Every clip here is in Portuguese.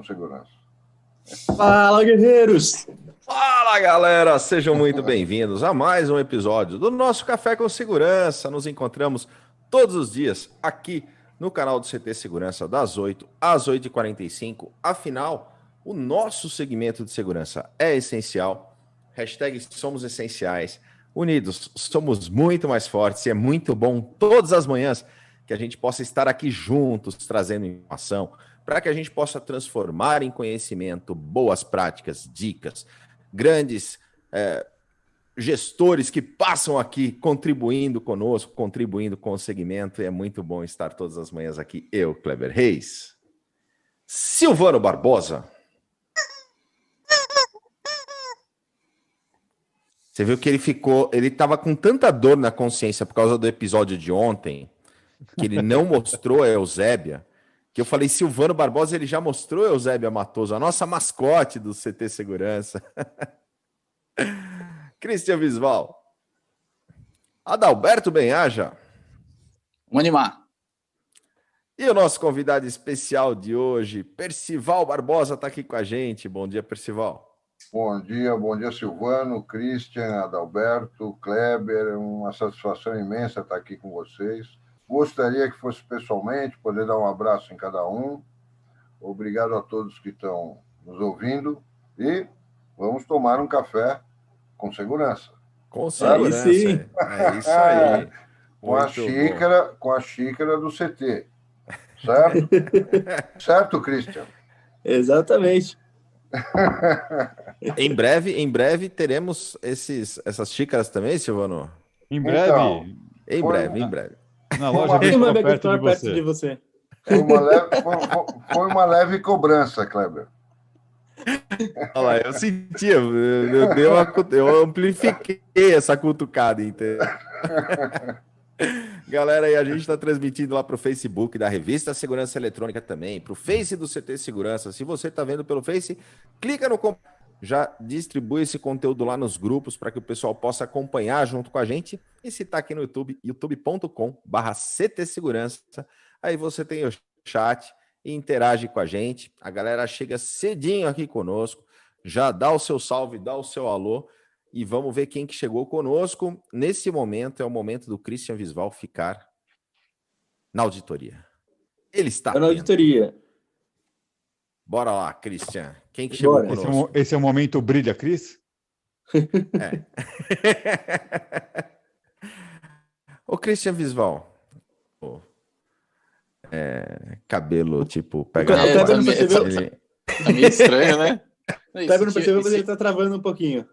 segurança. Fala, guerreiros! Fala, galera! Sejam muito bem-vindos a mais um episódio do nosso Café com Segurança. Nos encontramos todos os dias aqui no canal do CT Segurança, das 8 às 8h45. Afinal, o nosso segmento de segurança é essencial. Hashtag somos essenciais. Unidos, somos muito mais fortes e é muito bom todas as manhãs que a gente possa estar aqui juntos, trazendo informação, para que a gente possa transformar em conhecimento boas práticas, dicas, grandes gestores que passam aqui contribuindo conosco, contribuindo com o segmento. E é muito bom estar todas as manhãs aqui. Eu, Kleber Reis, Silvano Barbosa. Você viu que ele estava com tanta dor na consciência por causa do episódio de ontem, que ele não mostrou a Eusébia, que eu falei, Silvano Barbosa, ele já mostrou a Eusébia Matoso, a nossa mascote do CT Segurança. Christian Visval. Adalberto Benhaja. Vamos animar. E o nosso convidado especial de hoje, Percival Barbosa, está aqui com a gente. Bom dia, Percival. Bom dia, Silvano, Christian, Adalberto, Kleber. Uma satisfação imensa estar aqui com vocês. Gostaria que fosse pessoalmente, poder dar um abraço em cada um. Obrigado a todos que estão nos ouvindo e vamos tomar um café com segurança. Com segurança. Sim. É isso aí. Com a xícara do CT. Certo? Certo, Christian? Exatamente. Em breve teremos essas xícaras também, Silvano? Em breve? Então, Em breve. Na loja Tem uma perto perto de você. Foi uma leve cobrança, Kleber. Olha lá, eu senti, eu amplifiquei essa cutucada, entendeu? Galera, aí a gente está transmitindo lá para o Facebook da Revista Segurança Eletrônica também, para o Face do CT Segurança. Se você está vendo pelo Face, clica no já distribui esse conteúdo lá nos grupos para que o pessoal possa acompanhar junto com a gente. E se está aqui no YouTube, youtube.com/CT Segurança, aí você tem o chat e interage com a gente. A galera chega cedinho aqui conosco, já dá o seu salve, dá o seu alô e vamos ver quem que chegou conosco. Nesse momento é o momento do Christian Visval ficar na auditoria. Ele está na auditoria. Bora lá, Christian. Quem que chegou conosco? Esse é o momento Brilha, Cris? É. Ô, Christian Visval. Cabelo, tipo... O Kleber não percebeu. Tá meio estranho, né? O Kleber não percebeu, mas ele tá travando um pouquinho.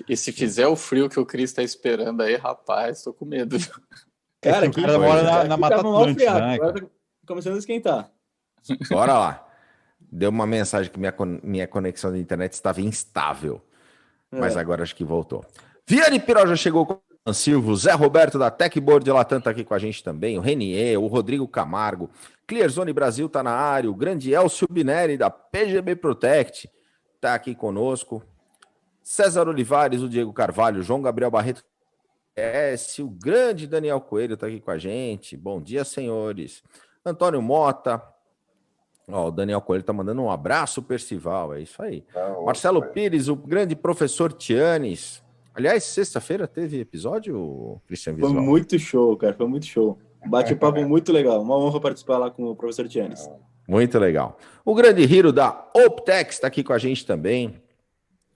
E se fizer o frio que o Cris tá esperando aí, rapaz, tô com medo. Cara, que o cara mora na Mata Atlântica, né? Agora tá começando a esquentar. Bora lá. Deu uma mensagem que minha conexão de internet estava instável. Mas agora acho que voltou. Viane Piró já chegou com o Silvio, Zé Roberto da Techboard de Latam tá aqui com a gente também, o Renier, o Rodrigo Camargo, Clearzone Brasil tá na área, o grande Elcio Bineri da PGB Protect tá aqui conosco, César Olivares, o Diego Carvalho, João Gabriel Barreto, o grande Daniel Coelho tá aqui com a gente. Bom dia, senhores. Antônio Mota. O Daniel Coelho tá mandando um abraço, Percival, é isso aí. Marcelo Pires, o grande professor Tianes. Aliás, sexta-feira teve episódio, Christian Visval? Foi muito show, cara, foi muito show. Bate-papo muito legal, uma honra participar lá com o professor Tianes. Muito legal. O grande Hiro da Optex está aqui com a gente também.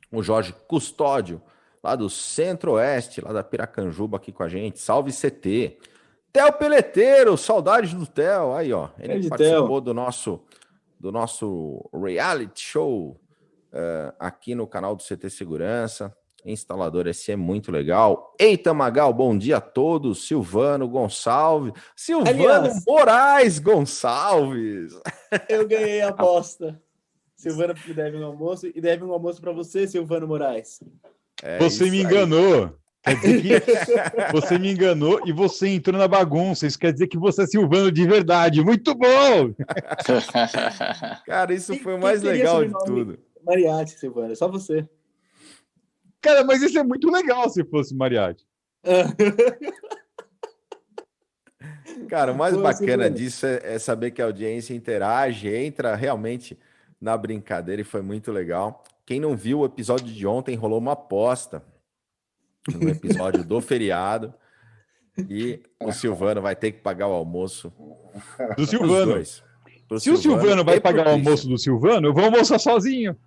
O Jorge Custódio, lá do Centro-Oeste, lá da Piracanjuba, aqui com a gente. Salve CT. Theo Peleteiro, saudades do Theo. Aí, ó, ele participou do nosso reality show aqui no canal do CT Segurança. Instalador, esse é muito legal. Eita Magal, bom dia a todos. Silvano Gonçalves. Silvano Moraes Gonçalves. Eu ganhei a aposta. Silvano deve um almoço e deve um almoço para você, Silvano Moraes. Você me enganou. Quer dizer que você me enganou e você entrou na bagunça. Isso quer dizer que você é Silvano de verdade. Muito bom! Cara, isso foi o mais legal de tudo. Mariachi, Silvano, é só você. Cara, mas isso é muito legal se fosse Mariachi. Cara, o mais Pô, bacana Silvano. disso é saber que a audiência interage, entra realmente na brincadeira e foi muito legal. Quem não viu o episódio de ontem, rolou uma aposta no episódio do feriado e o Silvano vai ter que pagar o almoço Do pros Silvano. dois. Pro Se o Silvano vai e pro pagar o Christian. almoço do Silvano, eu vou almoçar sozinho.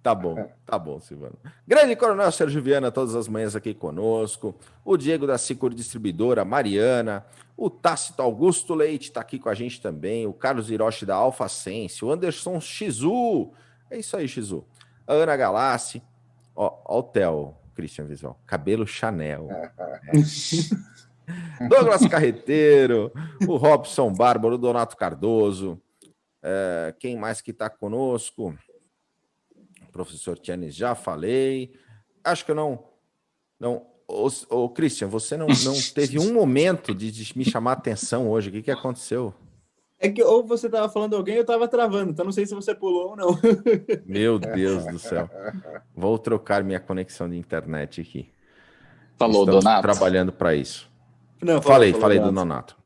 Tá bom, Silvano. Grande Coronel Sérgio Viana, todas as manhãs aqui conosco. O Diego da Cicor Distribuidora, Mariana. O Tácito Augusto Leite está aqui com a gente também. O Carlos Hiroshi da Alfa Sense. O Anderson Shizu. É isso aí, Shizu. A Ana Galassi. Ó o Theo, Christian Visual. Cabelo Chanel. Douglas Carreteiro. O Robson Bárbaro. O Donato Cardoso. Quem mais que está conosco? Professor Tianes, já falei. Acho que eu não. Ô, Christian, você não teve um momento de me chamar a atenção hoje. O que aconteceu? É que ou você tava falando alguém ou eu tava travando, então não sei se você pulou ou não. Meu Deus do céu. Vou trocar minha conexão de internet aqui. Falou, Estamos Donato. trabalhando para isso. Não, Falei falou, do Donato.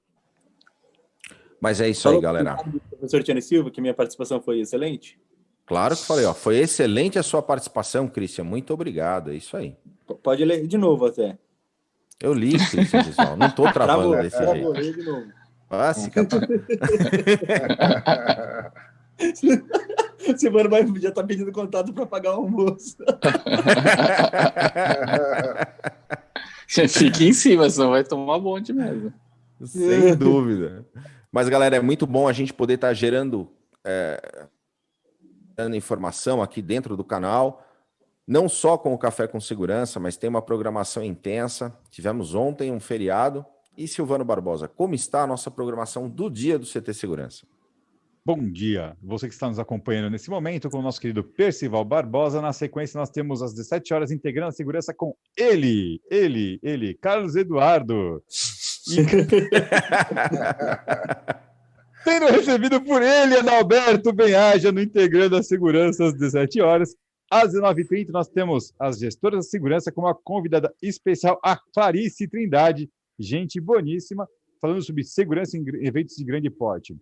Mas é isso aí, galera. Professor Tiane Silva, que minha participação foi excelente. Claro que falei, ó. Foi excelente a sua participação, Christian. Muito obrigado. É isso aí. Pode ler de novo até. Eu li, Christian Visual. Não tô travando desse jeito. Lê de novo. Ah, se capaz. O Silvano já tá pedindo contato para pagar o almoço. Fique em cima, senão vai tomar bonde mesmo. Sem dúvida. Mas, galera, é muito bom a gente poder estar gerando informação aqui dentro do canal, não só com o Café com Segurança, mas tem uma programação intensa. Tivemos ontem um feriado. E Silvano Barbosa, como está a nossa programação do dia do CT Segurança? Bom dia, você que está nos acompanhando nesse momento com o nosso querido Percival Barbosa. Na sequência, nós temos às 17 horas integrando a segurança com ele, Carlos Eduardo. Tendo recebido por ele, Adalberto Benhaja, no Integrando a Segurança às 17 horas. Às 19h30, nós temos as gestoras da segurança com uma convidada especial, a Clarice Trindade, gente boníssima, falando sobre segurança em eventos de grande porte.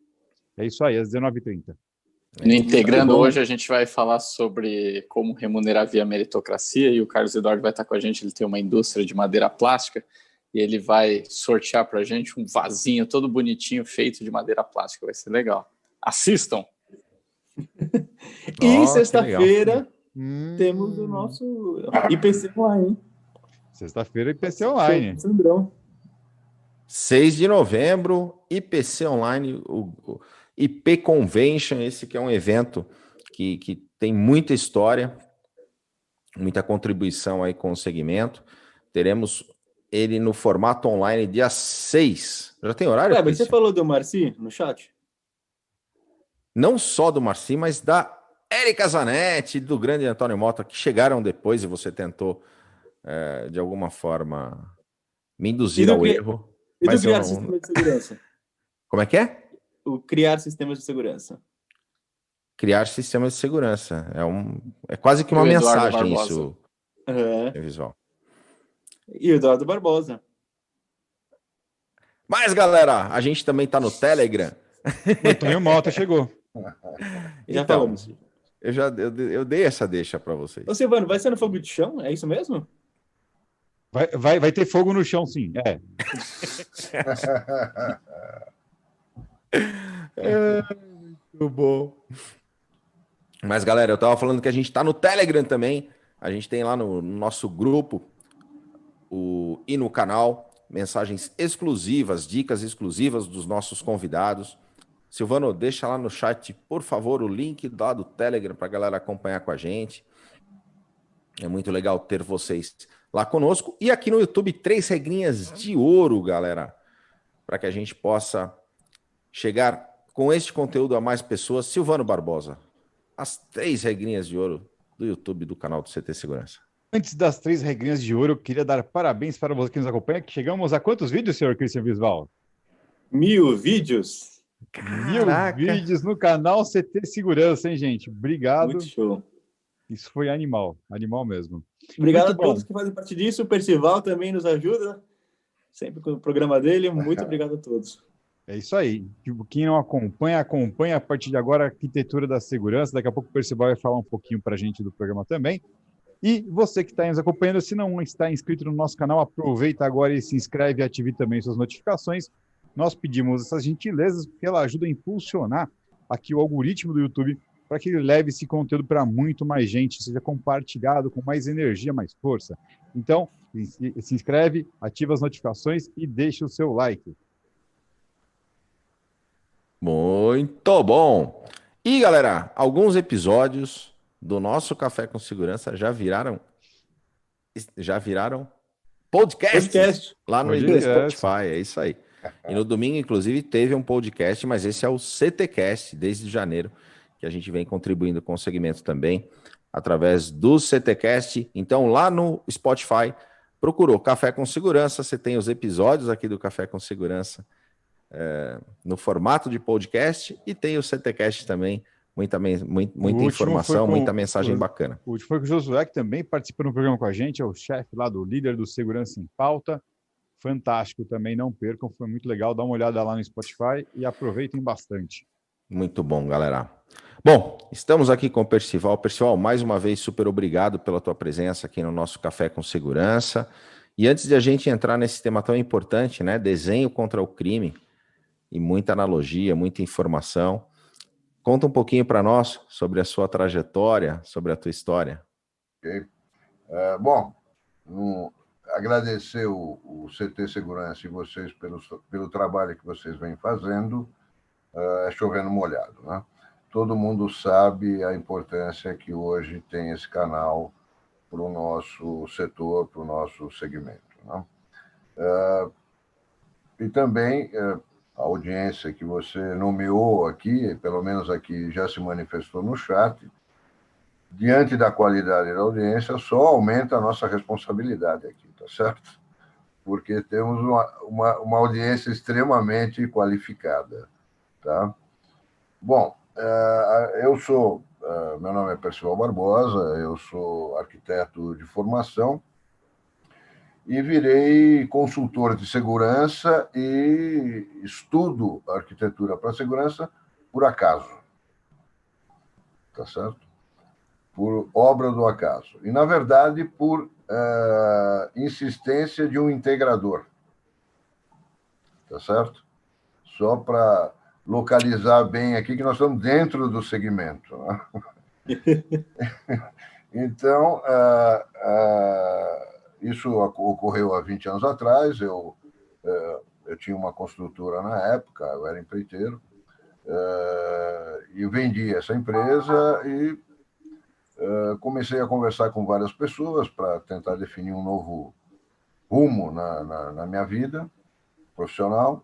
É isso aí, às 19h30. No Integrando hoje, a gente vai falar sobre como remunerar via meritocracia, e o Carlos Eduardo vai estar com a gente. Ele tem uma indústria de madeira plástica e ele vai sortear para a gente um vasinho todo bonitinho feito de madeira plástica. Vai ser legal. Assistam! E sexta-feira temos o nosso IPC Online. Sexta-feira, IPC Online. Sandrão. 6 de novembro, IPC Online, o IP Convention, esse que é um evento que tem muita história, muita contribuição aí com o segmento. Teremos ele no formato online dia 6. Já tem horário? Mas você falou do Marci no chat? Não só do Marci, mas da Érica Zanetti, do grande Antônio Mota, que chegaram depois e você tentou, de alguma forma, me induzir ao erro. E Mas do criar sistemas de segurança? Como é que é? O criar sistemas de segurança. Criar sistemas de segurança. É quase que uma mensagem isso, visual. E o Eduardo Barbosa. Mas, galera, a gente também está no Telegram. O Antônio Mota chegou. Já então, falamos. Eu dei essa deixa para vocês. Ô, Silvano, vai ser no fogo de chão? É isso mesmo? Vai ter fogo no chão, sim. Muito bom. Mas, galera, eu tava falando que a gente tá no Telegram também. A gente tem lá no nosso grupo e no canal mensagens exclusivas, dicas exclusivas dos nossos convidados. Silvano, deixa lá no chat, por favor, o link lá do Telegram para a galera acompanhar com a gente. É muito legal ter vocês lá conosco. E aqui no YouTube, 3 regrinhas de ouro, galera, para que a gente possa chegar com este conteúdo a mais pessoas. Silvano Barbosa, as 3 regrinhas de ouro do YouTube do canal do CT Segurança. Antes das 3 regrinhas de ouro, eu queria dar parabéns para você que nos acompanha, que chegamos a quantos vídeos, senhor Christian Visval? 1000 vídeos? Caraca. 1000 vídeos no canal CT Segurança, hein, gente? Obrigado. Muito show. Isso foi animal mesmo. Obrigado Muito a todos que fazem parte disso. O Percival também nos ajuda. sempre com o programa dele. Muito obrigado a todos. É isso aí. Quem não acompanha, acompanha a partir de agora a Arquitetura da Segurança. Daqui a pouco o Percival vai falar um pouquinho para a gente do programa também. E você que está nos acompanhando, se não está inscrito no nosso canal, aproveita agora e se inscreve e ative também suas notificações. Nós pedimos essas gentilezas porque ela ajuda a impulsionar aqui o algoritmo do YouTube para que ele leve esse conteúdo para muito mais gente, seja compartilhado com mais energia, mais força. Então, se inscreve, ativa as notificações e deixa o seu like. Muito bom! E, galera, alguns episódios do nosso Café com Segurança já viraram podcast lá no Spotify, é isso aí. E no domingo, inclusive, teve um podcast, mas esse é o CTcast, desde janeiro, que a gente vem contribuindo com o segmento também, através do CTcast. Então, lá no Spotify, procurou Café com Segurança, você tem os episódios aqui do Café com Segurança no formato de podcast e tem o CTcast também, muita informação, muita mensagem bacana. O último foi com o Josué, que também participa no programa com a gente, é o chefe lá do líder do Segurança em Pauta. Fantástico também, não percam, foi muito legal. Dá uma olhada lá no Spotify e aproveitem bastante. Muito bom, galera. Bom, estamos aqui com o Percival. Percival, mais uma vez, super obrigado pela tua presença aqui no nosso Café com Segurança. E antes de a gente entrar nesse tema tão importante, né, desenho contra o crime, e muita analogia, muita informação, conta um pouquinho para nós sobre a sua trajetória, sobre a tua história. Ok. Bom, agradecer o CT Segurança e vocês pelo trabalho que vocês vêm fazendo, é chovendo molhado, né? Todo mundo sabe a importância que hoje tem esse canal para o nosso setor, para o nosso segmento, né? E também a audiência que você nomeou aqui, pelo menos aqui já se manifestou no chat, diante da qualidade da audiência, só aumenta a nossa responsabilidade aqui, tá certo? Porque temos uma audiência extremamente qualificada, tá? Bom, meu nome é Percival Barbosa, eu sou arquiteto de formação e virei consultor de segurança e estudo arquitetura para segurança por acaso, tá certo? Por obra do acaso. E, na verdade, por insistência de um integrador. Tá certo? Só para localizar bem aqui que nós estamos dentro do segmento, né? Então, isso ocorreu há 20 anos atrás. Eu tinha uma construtora na época, eu era empreiteiro, e vendi essa empresa e comecei a conversar com várias pessoas para tentar definir um novo rumo na minha vida profissional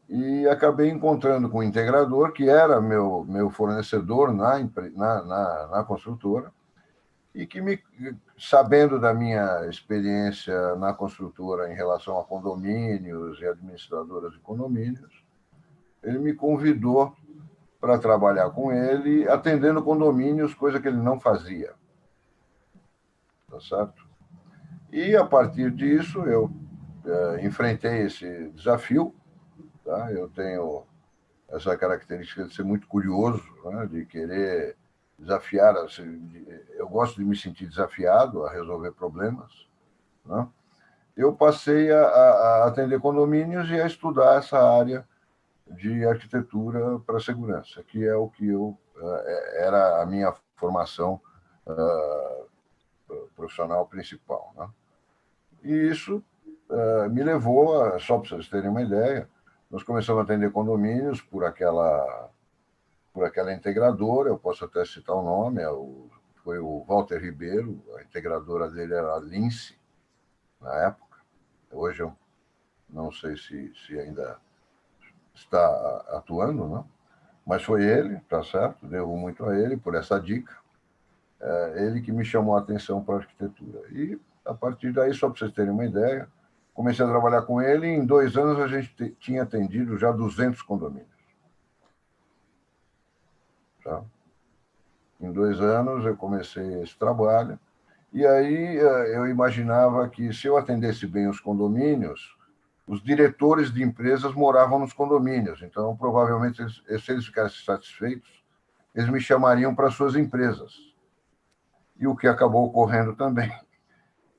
e acabei encontrando com um integrador que era meu fornecedor na construtora e que, sabendo da minha experiência na construtora em relação a condomínios e administradoras de condomínios, ele me convidou para trabalhar com ele, atendendo condomínios, coisa que ele não fazia. Tá certo? E, a partir disso, eu enfrentei esse desafio. Tá? Eu tenho essa característica de ser muito curioso, né? De querer desafiar. Eu gosto de me sentir desafiado a resolver problemas, né? Eu passei a atender condomínios e a estudar essa área de arquitetura para segurança, que é o que era a minha formação profissional principal, né? E isso me levou só para vocês terem uma ideia, nós começamos a atender condomínios por aquela integradora, eu posso até citar o nome, foi o Walter Ribeiro, a integradora dele era a Lince, na época. Hoje eu não sei se ainda está atuando, né? Mas foi ele, tá certo? Devo muito a ele por essa dica. Ele que me chamou a atenção para a arquitetura. E, a partir daí, só para vocês terem uma ideia, comecei a trabalhar com ele e, em 2 anos, a gente tinha atendido já 200 condomínios. Tá? Em 2 anos, eu comecei esse trabalho. E aí, eu imaginava que, se eu atendesse bem os condomínios, os diretores de empresas moravam nos condomínios. Então, provavelmente, se eles ficassem satisfeitos, eles me chamariam para suas empresas. E o que acabou ocorrendo também.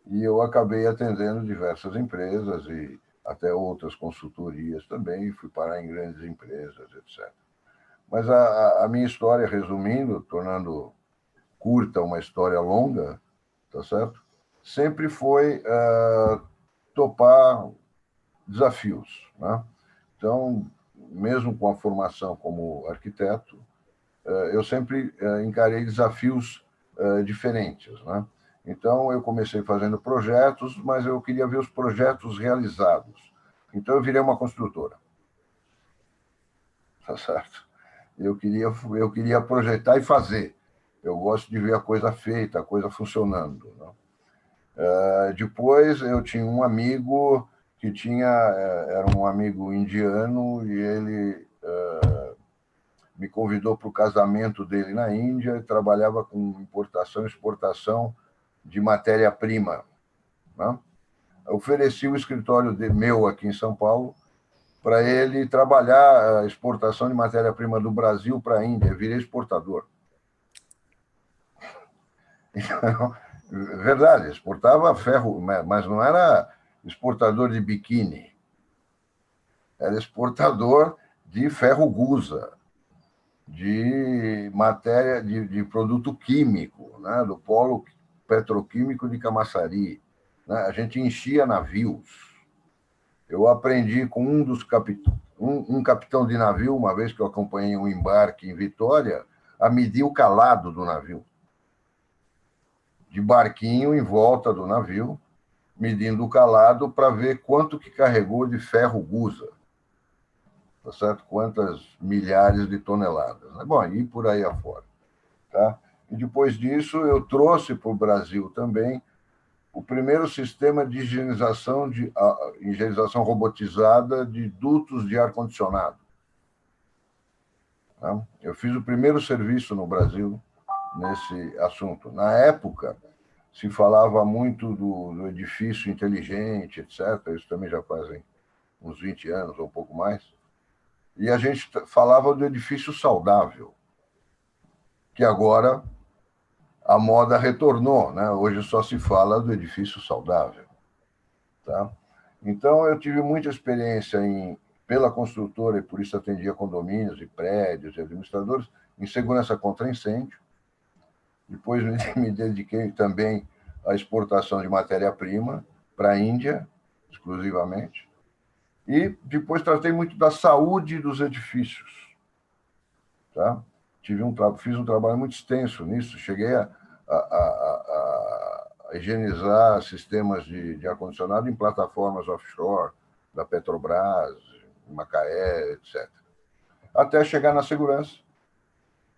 E eu acabei atendendo diversas empresas e até outras consultorias também, fui parar em grandes empresas, etc. Mas a minha história, resumindo, tornando curta uma história longa, tá certo? Sempre foi topar desafios, né? Então, mesmo com a formação como arquiteto, eu sempre encarei desafios diferentes, né? Então, eu comecei fazendo projetos, mas eu queria ver os projetos realizados. Então, eu virei uma construtora. Tá certo? Eu queria projetar e fazer. Eu gosto de ver a coisa feita, a coisa funcionando, né? Depois, eu tinha um amigo que era um amigo indiano, e ele me convidou para o casamento dele na Índia, e trabalhava com importação e exportação de matéria-prima, né? Ofereci o escritório meu aqui em São Paulo para ele trabalhar a exportação de matéria-prima do Brasil para a Índia. Eu virei exportador. Então, verdade, exportava ferro, mas não era exportador de biquíni. Era exportador de ferro gusa, de matéria, de produto químico, né? Do polo petroquímico de Camaçari, né? A gente enchia navios. Eu aprendi com um capitão de navio, uma vez que eu acompanhei um embarque em Vitória, a medir o calado do navio. De barquinho em volta do navio, medindo o calado para ver quanto que carregou de ferro gusa. Tá certo? Quantas milhares de toneladas. Bom, e por aí afora. Tá? E depois disso, eu trouxe para o Brasil também o primeiro sistema de higienização robotizada de dutos de ar-condicionado. Tá? Eu fiz o primeiro serviço no Brasil nesse assunto. Na época, se falava muito do edifício inteligente, etc. Isso também já fazem uns 20 anos ou um pouco mais. E a gente falava do edifício saudável, que agora a moda retornou, né? Hoje só se fala do edifício saudável. Tá? Então, eu tive muita experiência pela construtora, e por isso atendia condomínios e prédios e administradores, em segurança contra incêndio. Depois me dediquei também à exportação de matéria-prima para a Índia, exclusivamente. E depois tratei muito da saúde dos edifícios. Tá? Fiz um trabalho muito extenso nisso. Cheguei a higienizar sistemas de ar-condicionado em plataformas offshore, da Petrobras, Macaé, etc. Até chegar na segurança,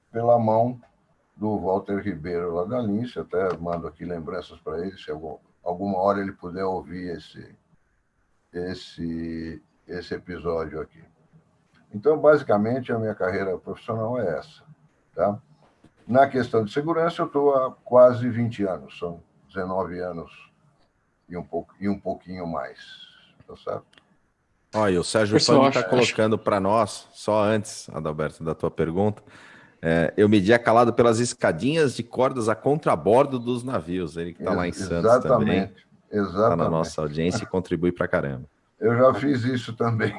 pela mão do Walter Ribeiro, lá da Lince. Até mando aqui lembranças para ele, se alguma hora ele puder ouvir esse episódio aqui. Então, basicamente, a minha carreira profissional é essa. Tá? Na questão de segurança, eu estou há quase 20 anos, são 19 anos e um pouquinho mais. Tá certo? Olha, o Sérgio Fani está colocando para nós, só antes, Adalberto, da tua pergunta, eu media calado pelas escadinhas de cordas a contrabordo dos navios. Ele que está lá em Santos também. Exatamente. Está na nossa audiência e contribui para caramba. Eu já fiz isso também.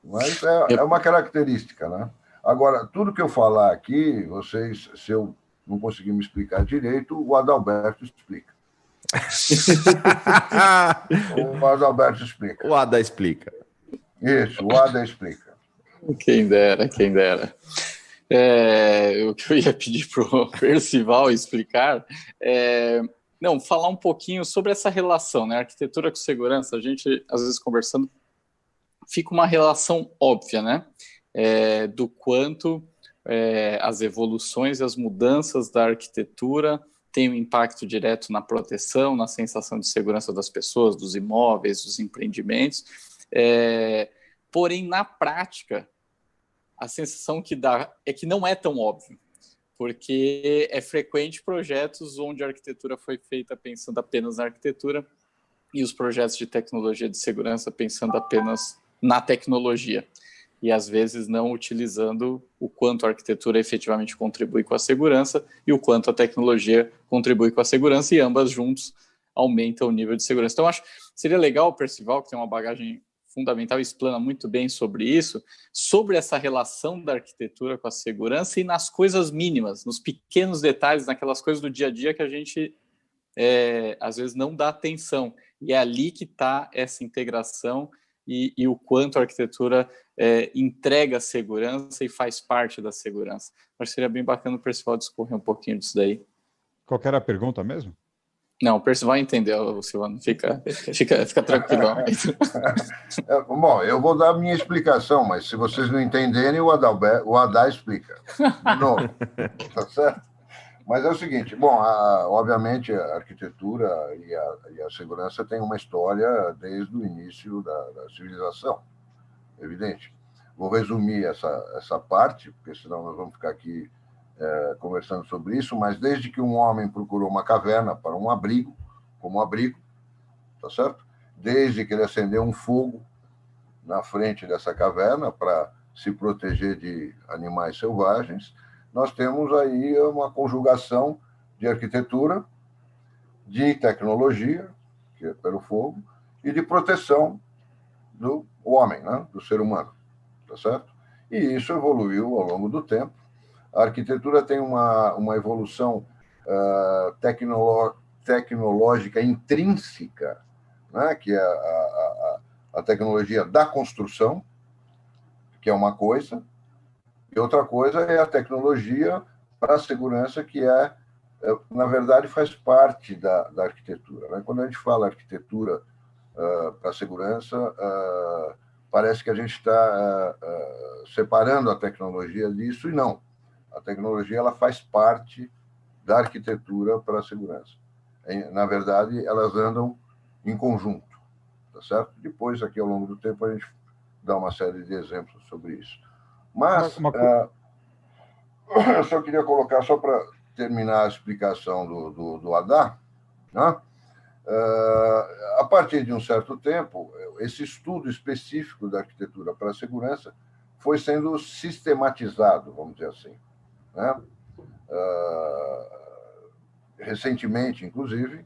Mas é uma característica, né? Agora, tudo que eu falar aqui, vocês, se eu não conseguir me explicar direito, o Adalberto explica. O Adalberto explica. O Ada explica. Isso, o Ada explica. Quem dera, quem dera. O que eu ia pedir para o Percival explicar falar um pouquinho sobre essa relação, né? Arquitetura com segurança, a gente, às vezes, conversando, fica uma relação óbvia, né? Do quanto as evoluções e as mudanças da arquitetura têm um impacto direto na proteção, na sensação de segurança das pessoas, dos imóveis, dos empreendimentos. Porém, na prática, a sensação que dá é que não é tão óbvio, porque é frequente projetos onde a arquitetura foi feita pensando apenas na arquitetura e os projetos de tecnologia de segurança pensando apenas na tecnologia e às vezes não utilizando o quanto a arquitetura efetivamente contribui com a segurança e o quanto a tecnologia contribui com a segurança, e ambas juntos aumentam o nível de segurança. Então, acho que seria legal o Percival, que tem uma bagagem fundamental e explana muito bem sobre isso, sobre essa relação da arquitetura com a segurança e nas coisas mínimas, nos pequenos detalhes, naquelas coisas do dia a dia que a gente às vezes não dá atenção. E é ali que está essa integração e o quanto a arquitetura entrega a segurança e faz parte da segurança. Acho que seria bem bacana o Percival discorrer um pouquinho disso daí. Qual que era a pergunta mesmo? Não, o Percival entendeu, Silvano. Fica tranquilão. Bom, eu vou dar a minha explicação, mas se vocês não entenderem, o Adá explica. De novo, tá certo? Mas é o seguinte, bom, obviamente a arquitetura e a segurança têm uma história desde o início da civilização, evidente. Vou resumir essa parte, porque senão nós vamos ficar aqui conversando sobre isso, mas desde que um homem procurou uma caverna para um abrigo, como abrigo, tá certo? Desde que ele acendeu um fogo na frente dessa caverna para se proteger de animais selvagens, nós temos aí uma conjugação de arquitetura, de tecnologia, que é pelo fogo, e de proteção do homem, né? Do ser humano, tá certo? E isso evoluiu ao longo do tempo. A arquitetura tem uma evolução tecnológica intrínseca, né? Que é a tecnologia da construção, que é uma coisa, e outra coisa é a tecnologia para a segurança, que na verdade, faz parte da arquitetura, né? Quando a gente fala arquitetura para a segurança, parece que a gente está separando a tecnologia disso, e não. A tecnologia ela faz parte da arquitetura para a segurança. Na verdade, elas andam em conjunto, tá certo? Depois, aqui ao longo do tempo, a gente dá uma série de exemplos sobre isso. Mas eu só queria colocar, só para terminar a explicação do Adá, né? A partir de um certo tempo, esse estudo específico da arquitetura para a segurança foi sendo sistematizado, vamos dizer assim, né? Recentemente, inclusive,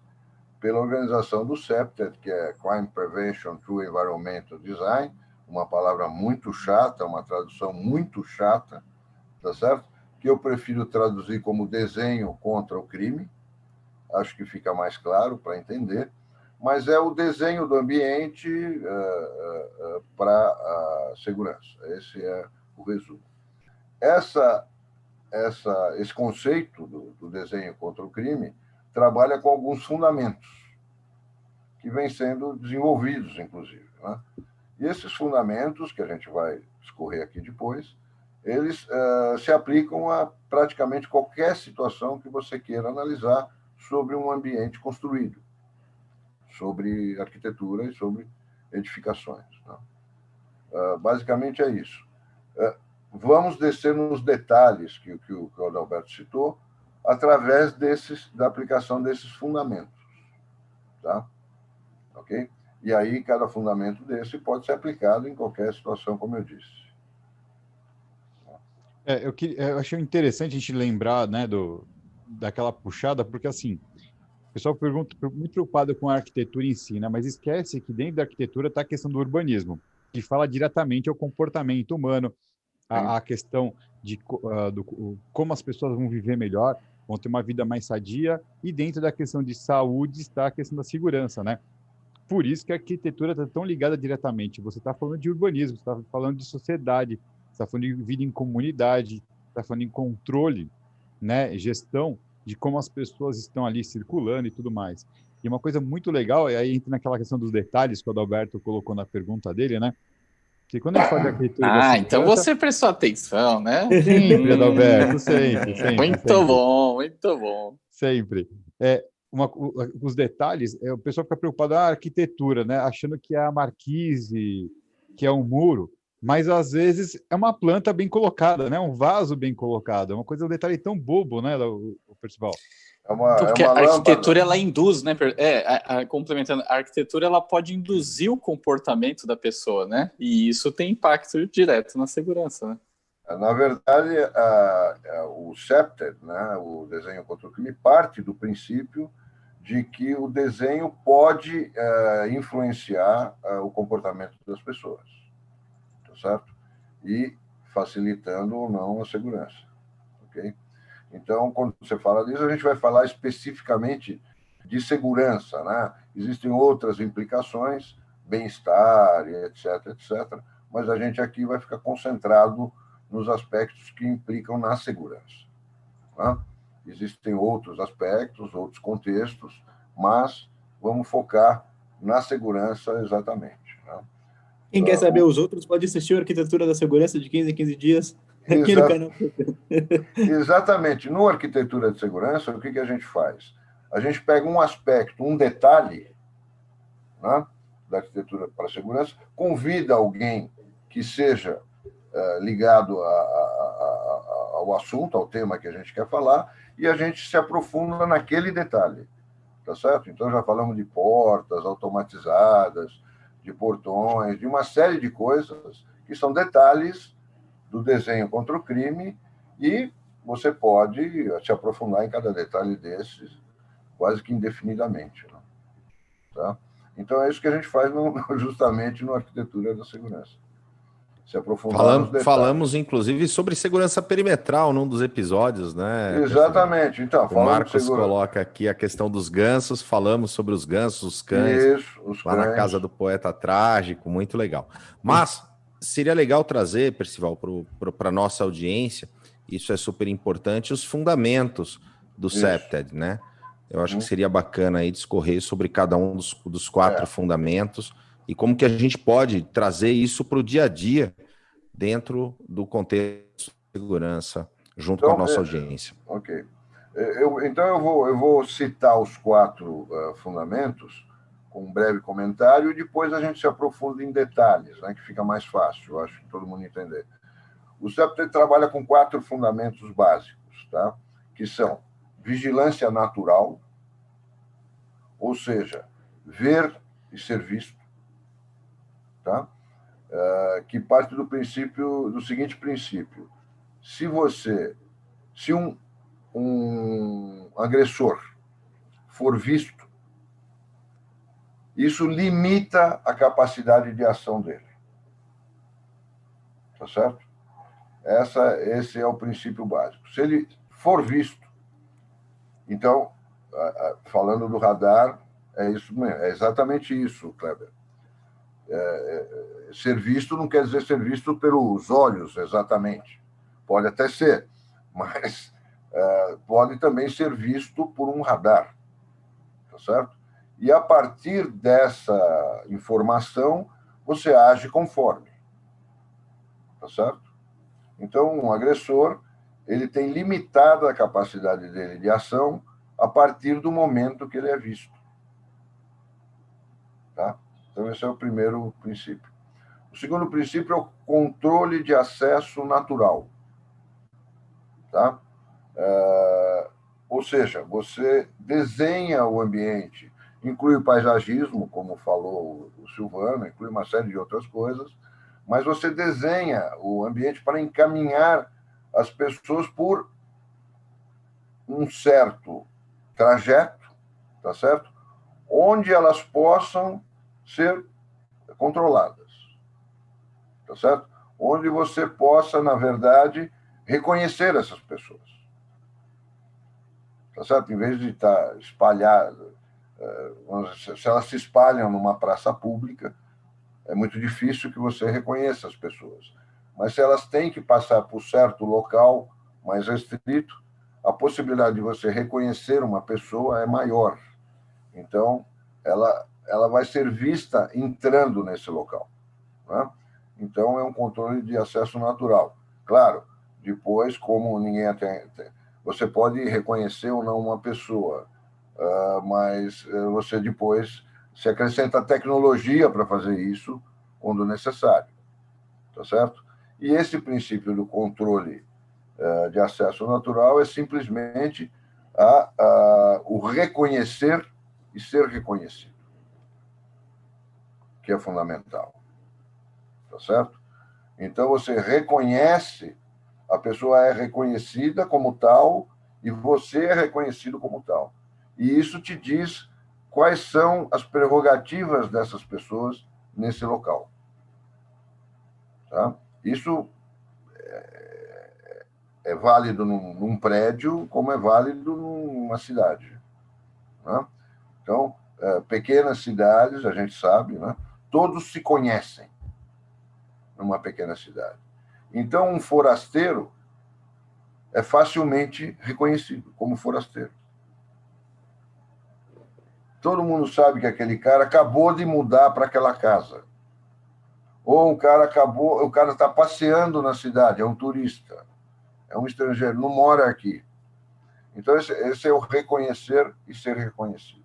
pela organização do CEPTED, que é Crime Prevention Through Environmental Design, uma palavra muito chata, uma tradução muito chata, tá certo? Que eu prefiro traduzir como desenho contra o crime, acho que fica mais claro para entender, mas é o desenho do ambiente para a segurança. Esse é o resumo. Esse conceito do desenho contra o crime trabalha com alguns fundamentos que vêm sendo desenvolvidos, inclusive, né? E esses fundamentos, que a gente vai discorrer aqui depois, eles se aplicam a praticamente qualquer situação que você queira analisar sobre um ambiente construído, sobre arquitetura e sobre edificações, né? Basicamente é isso. Vamos descer nos detalhes que o Adalberto citou, através da aplicação desses fundamentos, tá? Ok? E aí, cada fundamento desse pode ser aplicado em qualquer situação, como eu disse. Eu achei interessante a gente lembrar, né, daquela puxada, porque, assim, o pessoal pergunta, muito preocupado com a arquitetura em si, né, mas esquece que dentro da arquitetura está a questão do urbanismo, que fala diretamente ao comportamento humano, a questão de como as pessoas vão viver melhor, vão ter uma vida mais sadia, e dentro da questão de saúde está a questão da segurança, né? Por isso que a arquitetura está tão ligada diretamente. Você está falando de urbanismo, você está falando de sociedade, você está falando de vida em comunidade, está falando em controle, né, gestão de como as pessoas estão ali circulando e tudo mais. E uma coisa muito legal, e aí entra naquela questão dos detalhes que o Adalberto colocou na pergunta dele, né? Que quando a gente fala de arquitetura... Então você prestou atenção, né? Sempre, Adalberto, sempre. Muito bom, muito bom. Sempre. Os detalhes, o pessoal fica preocupado, a arquitetura, né? Achando que é a marquise, que é um muro, mas às vezes é uma planta bem colocada, né? Um vaso bem colocado, é uma coisa, um detalhe tão bobo, né, o Percival? Então, porque a lâmpada. arquitetura, ela induz, né? Complementando, a arquitetura, ela pode induzir o comportamento da pessoa, né? E isso tem impacto direto na segurança, né? Na verdade, o CEPTED, né, o desenho contra o crime, parte do princípio de que o desenho pode influenciar o comportamento das pessoas, tá certo? E facilitando ou não a segurança, ok? Então, quando você fala disso, a gente vai falar especificamente de segurança, né? Existem outras implicações, bem-estar, etc., etc., mas a gente aqui vai ficar concentrado nos aspectos que implicam na segurança, né? Existem outros aspectos, outros contextos, mas vamos focar na segurança exatamente, né? Quem quer saber os outros pode assistir a Arquitetura da Segurança de 15 em 15 dias aqui no canal. Exatamente. No Arquitetura de Segurança, o que a gente faz? A gente pega um aspecto, um detalhe, né, da arquitetura para a segurança, convida alguém que seja ligado ao assunto, ao tema que a gente quer falar, e a gente se aprofunda naquele detalhe, tá certo? Então, já falamos de portas automatizadas, de portões, de uma série de coisas que são detalhes do desenho contra o crime, e você pode se aprofundar em cada detalhe desses quase que indefinidamente, né? Tá? Então, é isso que a gente faz justamente no Arquitetura da Segurança. Se aprofundar nos detalhes. Falamos, inclusive, sobre segurança perimetral num dos episódios, né? Exatamente. Então, o Marcos coloca aqui a questão dos gansos, falamos sobre os gansos, os cães, isso, os lá cães. Na Casa do Poeta Trágico, muito legal. Mas seria legal trazer, Percival, para a nossa audiência, isso é super importante, os fundamentos do CEPTED, né? Eu acho que seria bacana aí discorrer sobre cada um dos 4 fundamentos e como que a gente pode trazer isso para o dia a dia dentro do contexto de segurança, junto com a nossa audiência. Ok. Então, eu vou citar os 4 fundamentos, com um breve comentário, e depois a gente se aprofunda em detalhes, né, que fica mais fácil, eu acho que todo mundo entender. O CEPTED trabalha com 4 fundamentos básicos, tá? Que são vigilância natural, ou seja, ver e ser visto, tá? Que parte do seguinte princípio: se um agressor for visto, isso limita a capacidade de ação dele, tá certo? Esse é o princípio básico. Se ele for visto, então, falando do radar, é isso mesmo, é exatamente isso, Kleber. Ser visto não quer dizer ser visto pelos olhos, exatamente. Pode até ser, mas pode também ser visto por um radar, tá certo? E a partir dessa informação, você age conforme, tá certo? Então, um agressor, ele tem limitada a capacidade dele de ação a partir do momento que ele é visto, tá? Então, esse é o primeiro princípio. O segundo princípio é o controle de acesso natural, tá? Ou seja, você desenha o ambiente, inclui o paisagismo, como falou o Silvano, inclui uma série de outras coisas, mas você desenha o ambiente para encaminhar as pessoas por um certo trajeto, tá certo? Onde elas possam ser controladas, tá certo? Onde você possa, na verdade, reconhecer essas pessoas, tá certo? Em vez de estar espalhado, se elas se espalham numa praça pública, é muito difícil que você reconheça as pessoas. Mas se elas têm que passar por certo local mais restrito, a possibilidade de você reconhecer uma pessoa é maior. Então, ela vai ser vista entrando nesse local, né? Então, é um controle de acesso natural. Claro, depois, como ninguém você pode reconhecer ou não uma pessoa, mas você depois se acrescenta tecnologia para fazer isso quando necessário, tá certo? E esse princípio do controle de acesso natural é simplesmente o reconhecer e ser reconhecido, que é fundamental. Tá certo? Então, você reconhece, a pessoa é reconhecida como tal e você é reconhecido como tal. E isso te diz quais são as prerrogativas dessas pessoas nesse local. Tá? Isso é válido num prédio, como é válido numa cidade. Né? Então, pequenas cidades, a gente sabe, né? Todos se conhecem numa pequena cidade. Então, um forasteiro é facilmente reconhecido como forasteiro. Todo mundo sabe que aquele cara acabou de mudar para aquela casa. Ou o cara está passeando na cidade, é um turista, é um estrangeiro, não mora aqui. Então, esse é o reconhecer e ser reconhecido.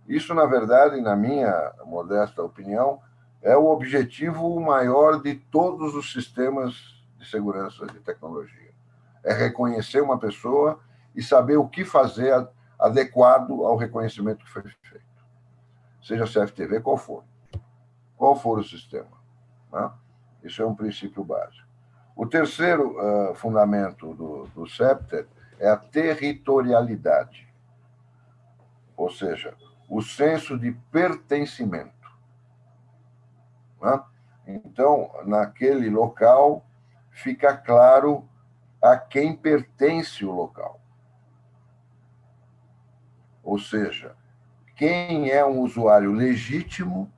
Isso, na verdade, na minha modesta opinião, é o objetivo maior de todos os sistemas de segurança de tecnologia. É reconhecer uma pessoa e saber o que fazer adequado ao reconhecimento que foi feito. Seja CFTV, qual for o sistema. Né? Isso é um princípio básico. O terceiro fundamento do CEPTER é a territorialidade, ou seja, o senso de pertencimento. Né? Então, naquele local, fica claro a quem pertence o local. Ou seja, quem é um usuário legítimo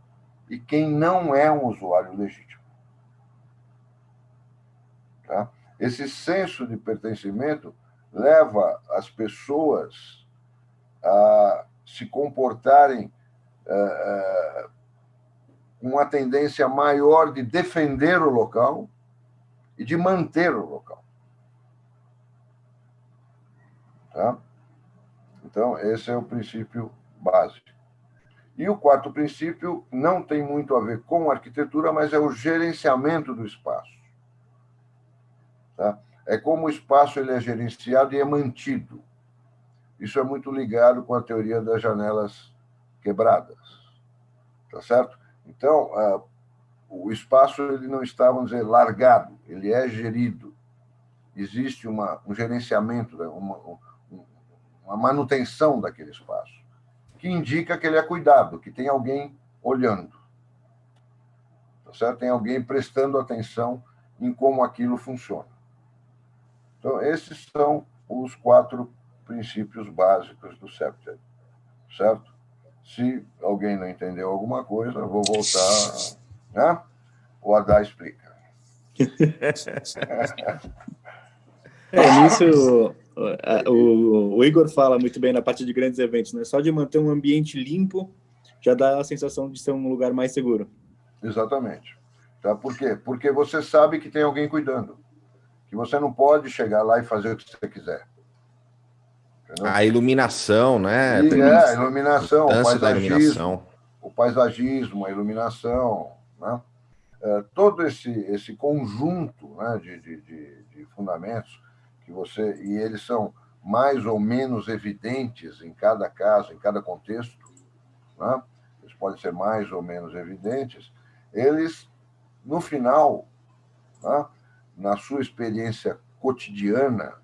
e quem não é um usuário legítimo. Tá? Esse senso de pertencimento leva as pessoas a se comportarem com uma tendência maior de defender o local e de manter o local. Tá? Então, esse é o princípio básico. E o quarto princípio não tem muito a ver com arquitetura, mas é o gerenciamento do espaço. Tá? É como o espaço ele é gerenciado e é mantido. Isso é muito ligado com a teoria das janelas quebradas. Tá certo? Então, o espaço ele não está, vamos dizer, largado, ele é gerido. Existe um gerenciamento, uma manutenção daquele espaço, que indica que ele é cuidado, que tem alguém olhando. Tá certo? Tem alguém prestando atenção em como aquilo funciona. Então, esses são os 4 princípios básicos do CEPTER. Certo? Se alguém não entendeu alguma coisa, eu vou voltar, né? O Adá explica. Nisso, o Igor fala muito bem na parte de grandes eventos, né? Só de manter um ambiente limpo já dá a sensação de ser um lugar mais seguro. Exatamente. Tá? Por quê? Porque você sabe que tem alguém cuidando. Que você não pode chegar lá e fazer o que você quiser. Entendeu? A iluminação, né? A iluminação, o paisagismo, a iluminação, né? Todo esse conjunto, né, de fundamentos e eles são mais ou menos evidentes em cada caso, em cada contexto, né? Eles podem ser mais ou menos evidentes, eles, no final, né, na sua experiência cotidiana,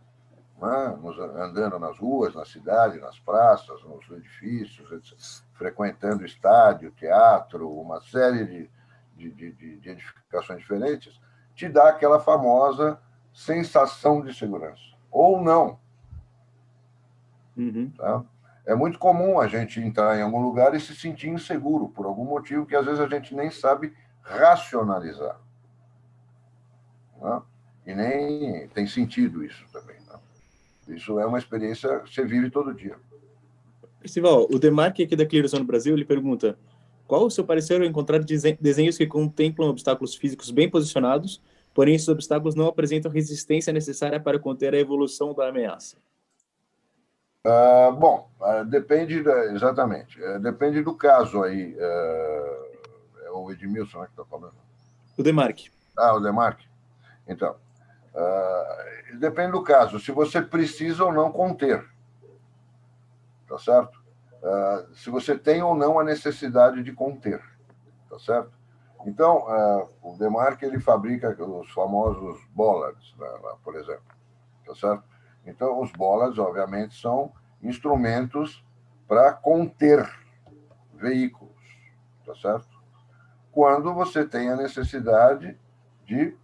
né, andando nas ruas, na cidade, nas praças, nos edifícios, frequentando estádio, teatro, uma série de edificações diferentes, te dá aquela famosa sensação de segurança. Ou não. Uhum. Tá? É muito comum a gente entrar em algum lugar e se sentir inseguro, por algum motivo que às vezes a gente nem sabe racionalizar. Né? E nem tem sentido isso também. Né? Isso é uma experiência que você vive todo dia. Percival, o Demarque aqui da Clearson Brasil, ele pergunta: qual o seu parecer ao encontrar desenhos que contemplam obstáculos físicos bem posicionados, porém esses obstáculos não apresentam resistência necessária para conter a evolução da ameaça? Depende, exatamente. Depende do caso aí. É o Edmilson, né, que está falando? O Demarque. O Demarque. Então, depende do caso. Se você precisa ou não conter. tá certo? Se você tem ou não a necessidade de conter, tá certo? Então, o Demarque, ele fabrica os famosos bollards, por exemplo, tá certo? Então, os bollards, obviamente, são instrumentos para conter veículos, tá certo? Quando você tem a necessidade de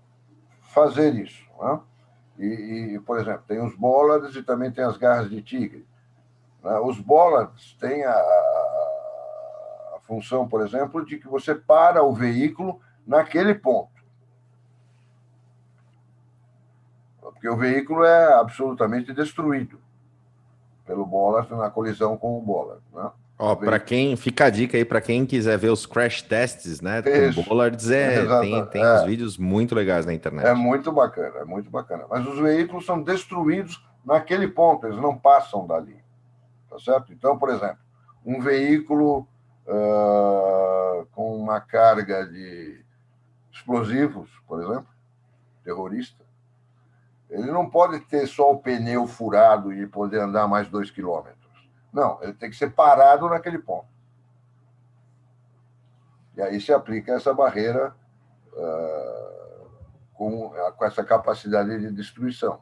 fazer isso, né? Por exemplo, tem os bollards e também tem as garras de tigre. Né? Os bollards têm a função, por exemplo, de que você para o veículo naquele ponto. Porque o veículo é absolutamente destruído pelo bollard na colisão com o bollard, né? Ó, para quem fica a dica aí, para quem quiser ver os crash tests, né, Isso. com bollards, tem uns vídeos muito legais na internet. É muito bacana, é muito bacana. Mas os veículos são destruídos naquele ponto, eles não passam dali, tá certo? Então, por exemplo, um veículo com uma carga de explosivos, por exemplo, terrorista, ele não pode ter só o pneu furado e poder andar mais 2 quilômetros. Não, ele tem que ser parado naquele ponto. E aí se aplica essa barreira com essa capacidade de destruição.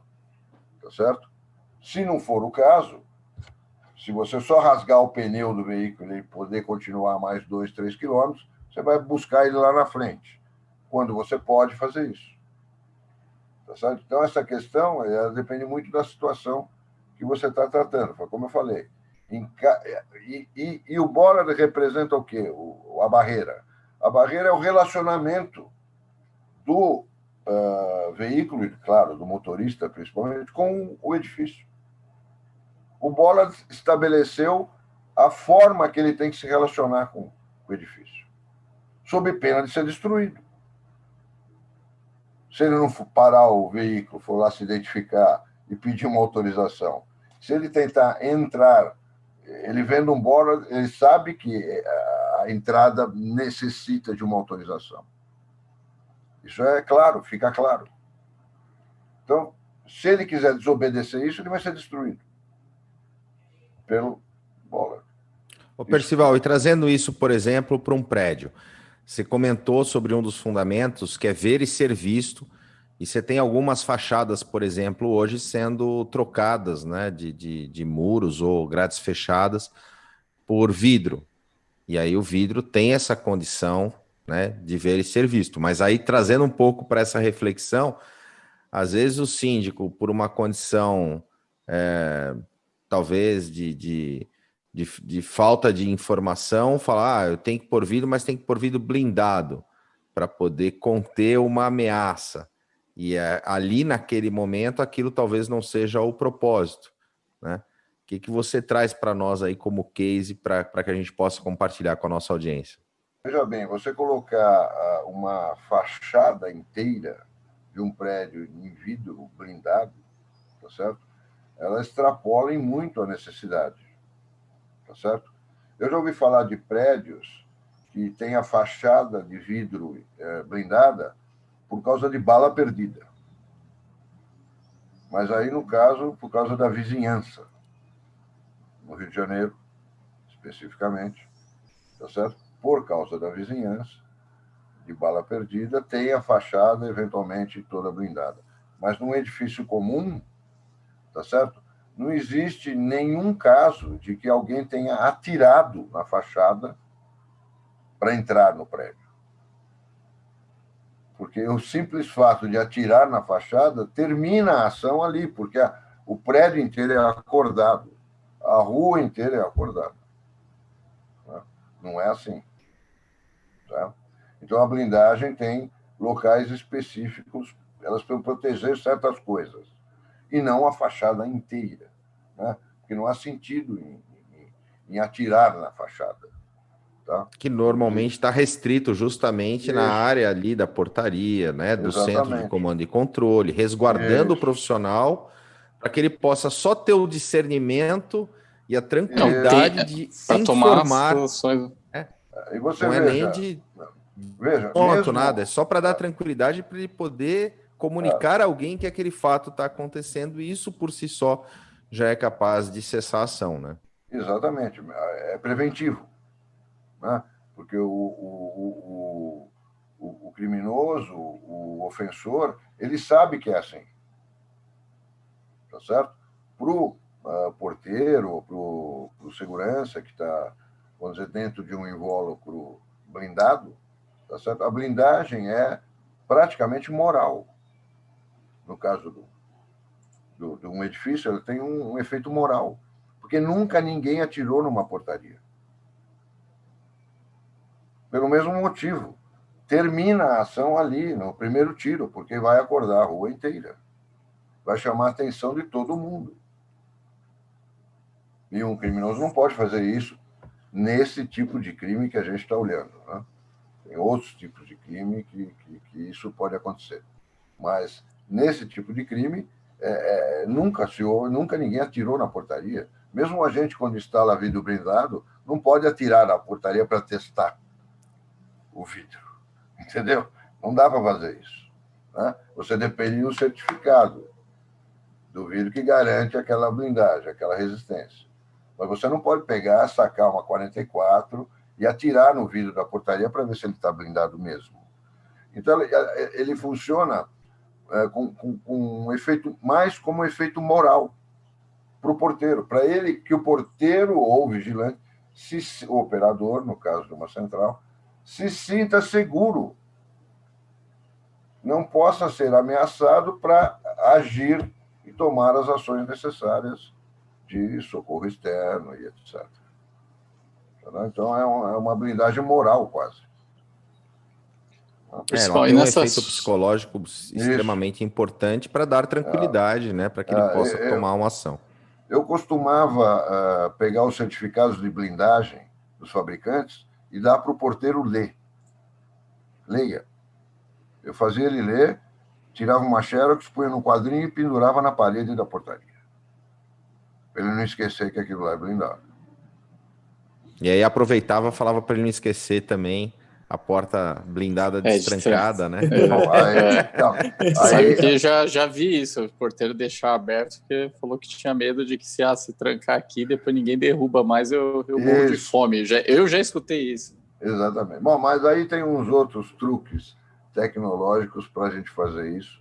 Tá certo? Se não for o caso, se você só rasgar o pneu do veículo e poder continuar mais 2, 3 quilômetros, você vai buscar ele lá na frente, quando você pode fazer isso. Tá certo? Então, essa questão depende muito da situação que você está tratando, como eu falei. E o bollard representa o quê? A barreira. A barreira é o relacionamento do veículo, e, claro, do motorista, principalmente, com o edifício. O bollard estabeleceu a forma que ele tem que se relacionar com o edifício, sob pena de ser destruído. Se ele não parar o veículo, for lá se identificar e pedir uma autorização, se ele tentar entrar, ele vendo um bollard, ele sabe que a entrada necessita de uma autorização. Isso é claro, fica claro. Então, se ele quiser desobedecer isso, ele vai ser destruído pelo bollard. Ô, Percival, e trazendo isso, por exemplo, para um prédio, você comentou sobre um dos fundamentos, que é ver e ser visto, e você tem algumas fachadas, por exemplo, hoje sendo trocadas, né, de muros ou grades fechadas por vidro. E aí o vidro tem essa condição, né, de ver e ser visto. Mas aí, trazendo um pouco para essa reflexão, às vezes o síndico, por uma condição, talvez, de falta de informação, fala, eu tenho que pôr vidro, mas tem que pôr vidro blindado para poder conter uma ameaça. E ali, naquele momento, aquilo talvez não seja o propósito, né? O que você traz para nós aí como case para que a gente possa compartilhar com a nossa audiência? Veja bem, você colocar uma fachada inteira de um prédio em vidro blindado, tá certo? Ela extrapola em muito a necessidade, tá certo? Eu já ouvi falar de prédios que têm a fachada de vidro blindada por causa de bala perdida. Mas aí, no caso, por causa da vizinhança, no Rio de Janeiro, especificamente, tá certo? Por causa da vizinhança, de bala perdida, tem a fachada, eventualmente, toda blindada. Mas num edifício comum, tá certo? Não existe nenhum caso de que alguém tenha atirado na fachada para entrar no prédio. Porque o simples fato de atirar na fachada termina a ação ali, porque o prédio inteiro é acordado, a rua inteira é acordada. Não é assim. Tá? Então, a blindagem tem locais específicos, elas precisam proteger certas coisas, e não a fachada inteira, né? Porque não há sentido em atirar na fachada. Tá? Que normalmente está restrito justamente na área ali da portaria, né, do centro de comando e controle, resguardando o profissional para que ele possa só ter o discernimento e a tranquilidade de informar. E você não veja, é nem de ponto, nada, é só para dar tranquilidade para ele poder comunicar a alguém que aquele fato está acontecendo, e isso por si só já é capaz de cessar a ação, né? Exatamente, é preventivo, né? Porque o criminoso, o ofensor, ele sabe que é assim, tá certo? Para o porteiro, para o segurança que está, vamos dizer, dentro de um invólucro blindado, tá certo? A blindagem é praticamente moral. No caso de um edifício, ela tem um efeito moral, porque nunca ninguém atirou numa portaria. Pelo mesmo motivo. Termina a ação ali, no primeiro tiro, porque vai acordar a rua inteira. Vai chamar a atenção de todo mundo. E um criminoso não pode fazer isso nesse tipo de crime que a gente está olhando, né? Tem outros tipos de crime que isso pode acontecer. Mas, nesse tipo de crime, nunca ninguém atirou na portaria. Mesmo a gente, quando instala vidro blindado, não pode atirar na portaria para testar o vidro. Entendeu? Não dá para fazer isso, né? Você depende do certificado do vidro que garante aquela blindagem, aquela resistência. Mas você não pode pegar, sacar uma 44 e atirar no vidro da portaria para ver se ele está blindado mesmo. Então, ele funciona com um efeito, mais como um efeito moral para o porteiro, para ele, que o porteiro ou o vigilante, o operador, no caso de uma central, se sinta seguro, não possa ser ameaçado para agir e tomar as ações necessárias de socorro externo e etc. Então, é uma blindagem moral, quase. Ela tem um efeito psicológico extremamente importante para dar tranquilidade, né, para que ele possa tomar uma ação. Eu costumava pegar os certificados de blindagem dos fabricantes e dar para o porteiro ler. Leia. Eu fazia ele ler, tirava uma xerox, punha no quadrinho e pendurava na parede da portaria. Para ele não esquecer que aquilo lá é blindado. E aí aproveitava e falava para ele não esquecer também a porta blindada destrancada, né? Sabe que eu já vi isso, o porteiro deixar aberto, porque falou que tinha medo de que se trancar aqui, depois ninguém derruba mais, eu morro de fome. Eu já escutei isso. Exatamente. Bom, mas aí tem uns outros truques tecnológicos para a gente fazer isso,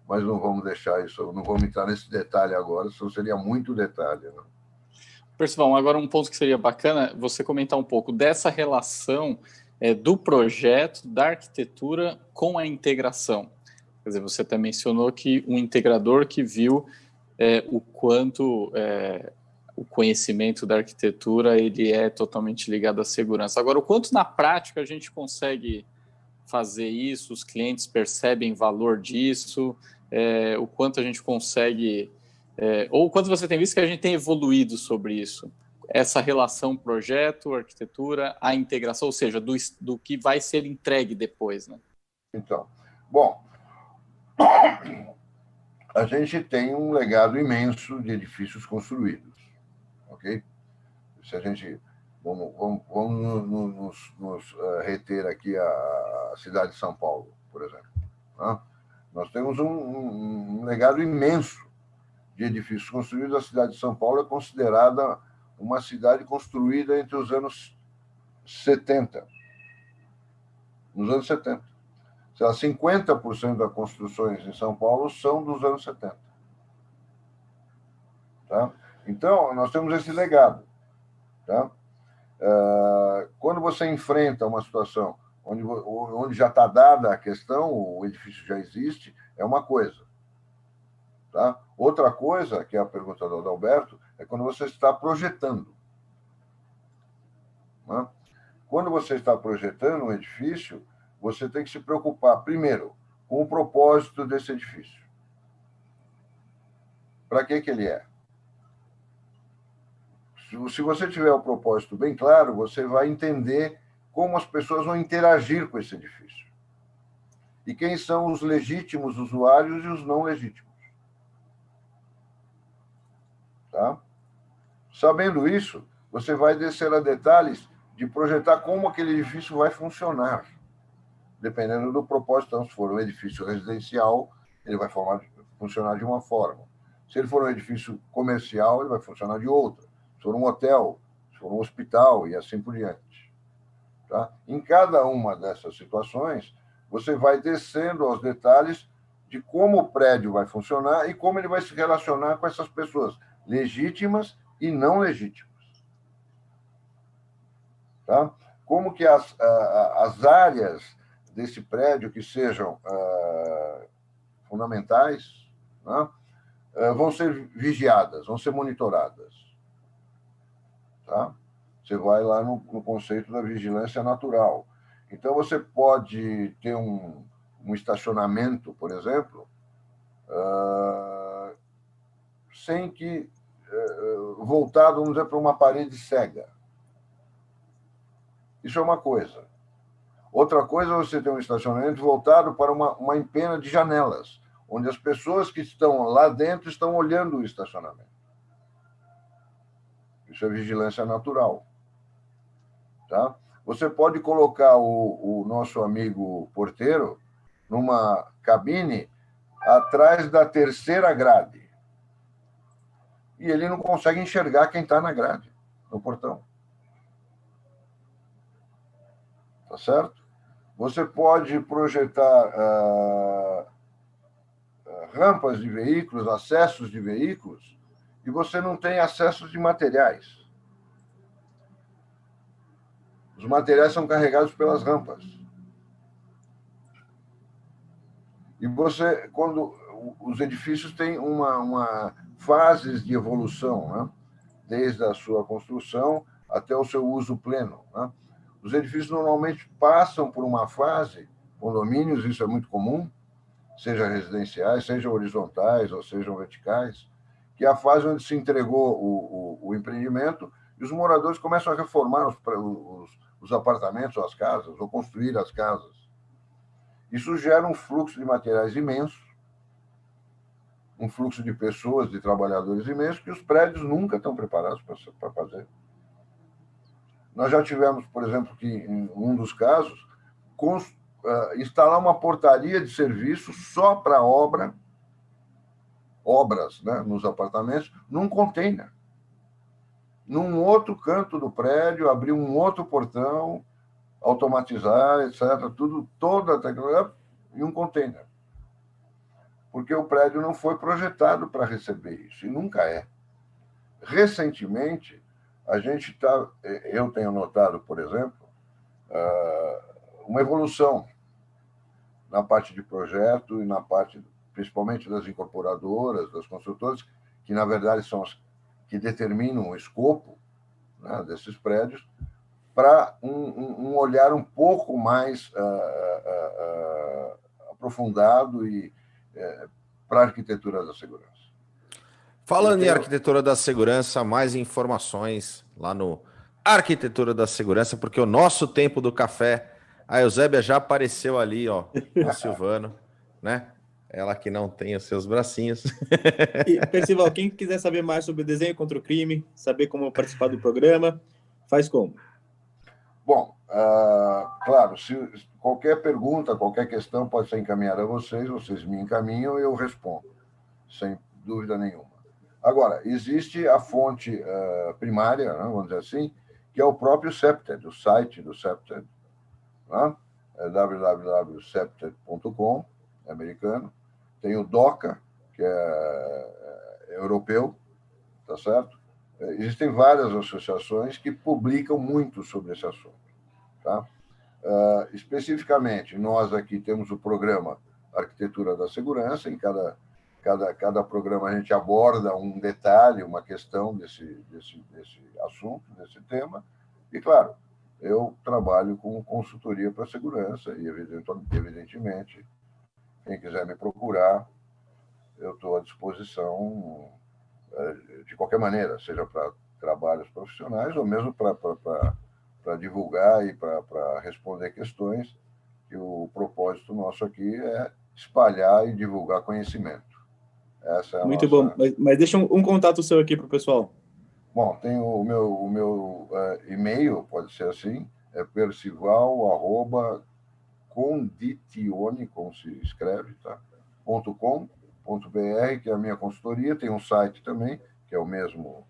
mas não vamos deixar isso, não vamos entrar nesse detalhe agora, senão seria muito detalhe, né? Percival, agora um ponto que seria bacana você comentar um pouco dessa relação do projeto, da arquitetura com a integração. Quer dizer, você até mencionou que um integrador que viu o quanto o conhecimento da arquitetura ele é totalmente ligado à segurança. Agora, o quanto na prática a gente consegue fazer isso, os clientes percebem valor disso, o quanto a gente consegue, ou o quanto você tem visto que a gente tem evoluído sobre isso? Essa relação projeto, arquitetura, a integração, ou seja, do que vai ser entregue depois, né? Então, bom, a gente tem um legado imenso de edifícios construídos, ok? Se a gente vamos nos reter aqui a cidade de São Paulo, por exemplo, né? Nós temos um legado imenso de edifícios construídos. A cidade de São Paulo é considerada uma cidade construída entre os anos 70. Nos anos 70. 50% das construções em São Paulo são dos anos 70. Tá? Então, nós temos esse legado. Tá? Quando você enfrenta uma situação onde já está dada a questão, o edifício já existe, é uma coisa. Tá? Outra coisa, que é a pergunta do Adalberto, é quando você está projetando. Né? Quando você está projetando um edifício, você tem que se preocupar, primeiro, com o propósito desse edifício. Para que ele é? Se você tiver o propósito bem claro, você vai entender como as pessoas vão interagir com esse edifício. E quem são os legítimos usuários e os não legítimos. Tá? Sabendo isso, você vai descer a detalhes de projetar como aquele edifício vai funcionar. Dependendo do propósito. Então, se for um edifício residencial, ele vai funcionar de uma forma. Se ele for um edifício comercial, ele vai funcionar de outra. Se for um hotel, for um hospital e assim por diante. Tá? Em cada uma dessas situações, você vai descendo aos detalhes de como o prédio vai funcionar e como ele vai se relacionar com essas pessoas, legítimas e não legítimas. Tá? Como que as áreas desse prédio que sejam fundamentais, né, vão ser vigiadas, vão ser monitoradas. Tá? Você vai lá no conceito da vigilância natural. Então, você pode ter um estacionamento, por exemplo, sem que voltado, vamos dizer, para uma parede cega. Isso é uma coisa. Outra coisa é você ter um estacionamento voltado para uma empena de janelas, onde as pessoas que estão lá dentro estão olhando o estacionamento. Isso é vigilância natural. Tá? Você pode colocar o nosso amigo porteiro numa cabine atrás da terceira grade. E ele não consegue enxergar quem está na grade, no portão. Tá certo? Você pode projetar rampas de veículos, acessos de veículos, e você não tem acessos de materiais. Os materiais são carregados pelas rampas. E você, quando os edifícios têm uma fases de evolução, né? Desde a sua construção até o seu uso pleno. Né? Os edifícios normalmente passam por uma fase, condomínios, isso é muito comum, seja residenciais, sejam horizontais ou sejam verticais, que é a fase onde se entregou o empreendimento e os moradores começam a reformar os apartamentos ou as casas, ou construir as casas. Isso gera um fluxo de materiais imenso, um fluxo de pessoas, de trabalhadores imenso, que os prédios nunca estão preparados para fazer. Nós já tivemos, por exemplo, que em um dos casos, instalar uma portaria de serviço só para obras, né, nos apartamentos, num container. Num outro canto do prédio, abrir um outro portão, automatizar, etc. Toda a tecnologia em um container. Porque o prédio não foi projetado para receber isso, e nunca é. Recentemente, eu tenho notado, por exemplo, uma evolução na parte de projeto e na parte, principalmente, das incorporadoras, das construtoras, que, na verdade, são as que determinam o escopo, né, desses prédios, para um olhar um pouco mais aprofundado e para a arquitetura da segurança. Falando em arquitetura da segurança, mais informações lá no Arquitetura da Segurança, porque o nosso tempo do café, a Eusébia já apareceu ali, ó, o Silvano, né? Ela que não tem os seus bracinhos. E, Percival, quem quiser saber mais sobre desenho contra o crime, saber como participar do programa, faz como? Bom, claro, se qualquer pergunta, qualquer questão pode ser encaminhada a vocês me encaminham e eu respondo, sem dúvida nenhuma. Agora, existe a fonte primária, né, vamos dizer assim, que é o próprio CEPTED, o site do CEPTED, né? É www.cepted.com, é americano. Tem o DOCA, que é europeu, tá certo? Existem várias associações que publicam muito sobre esse assunto. Tá? Especificamente, nós aqui temos o programa Arquitetura da Segurança. Em cada programa a gente aborda um detalhe, uma questão desse assunto, desse tema. E, claro, eu trabalho com consultoria para segurança e, evidentemente, quem quiser me procurar, eu estou à disposição de qualquer maneira, seja para trabalhos profissionais ou mesmo para divulgar e para responder questões, que o propósito nosso aqui é espalhar e divulgar conhecimento. Essa é a Muito nossa... bom, mas deixa um contato seu aqui para o pessoal. Bom, tem o meu e-mail, pode ser assim, é percival@conditione, como se escreve, tá? .com.br, que é a minha consultoria. Tem um site também, que é a mesma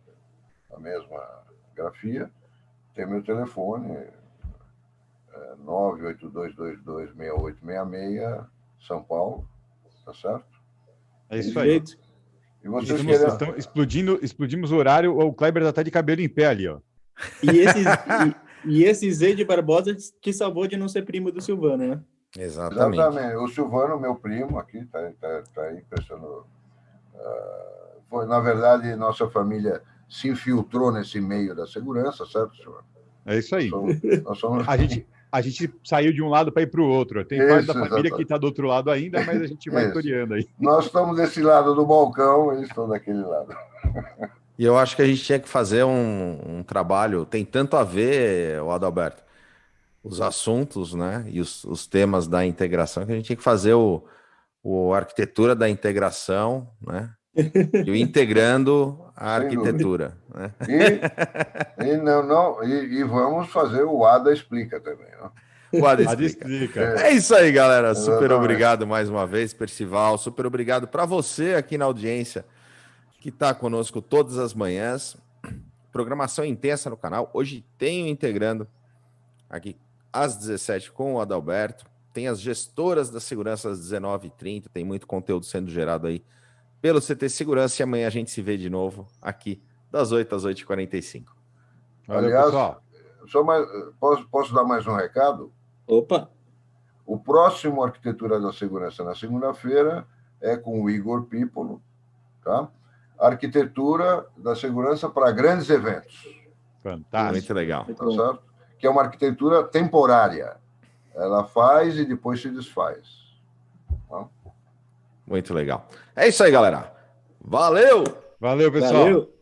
grafia. Tem meu telefone, 982226866, São Paulo, tá certo? É isso aí. E vocês querem... Explodimos o horário, o Kleber já tá de cabelo em pé ali, ó. E esse Z de Barbosa que salvou de não ser primo do Silvano, né? Exatamente. O Silvano, meu primo aqui, tá aí prestando... na verdade, nossa família se infiltrou nesse meio da segurança, certo, Silvano? É isso aí. Nós somos... A gente saiu de um lado para ir para o outro. Tem parte da família que está do outro lado ainda, mas a gente vai toreando aí. Nós estamos desse lado do balcão, eles estão daquele lado. E eu acho que a gente tinha que fazer um trabalho, tem tanto a ver, Adalberto, os assuntos, né, e os temas da integração, que a gente tinha que fazer o arquitetura da integração, né, e o integrando a arquitetura. Né? E vamos fazer o ADA Explica também, né? O ADA Explica. É isso aí, galera. Super obrigado mais uma vez, Percival. Super obrigado para você aqui na audiência que está conosco todas as manhãs. Programação intensa no canal. Hoje tem o Integrando aqui às 17 com o Adalberto. Tem as gestoras da segurança às 19h30. Tem muito conteúdo sendo gerado aí pelo CT Segurança. E amanhã a gente se vê de novo aqui das 8 às 8h45. Valeu, aliás, pessoal. Posso dar mais um recado? Opa! O próximo Arquitetura da Segurança na segunda-feira é com o Igor Pípolo, tá? Arquitetura da segurança para grandes eventos. Fantástico. Muito legal. Tá certo? Que é uma arquitetura temporária. Ela faz e depois se desfaz. Tá? Muito legal. É isso aí, galera. Valeu! Valeu, pessoal. Valeu.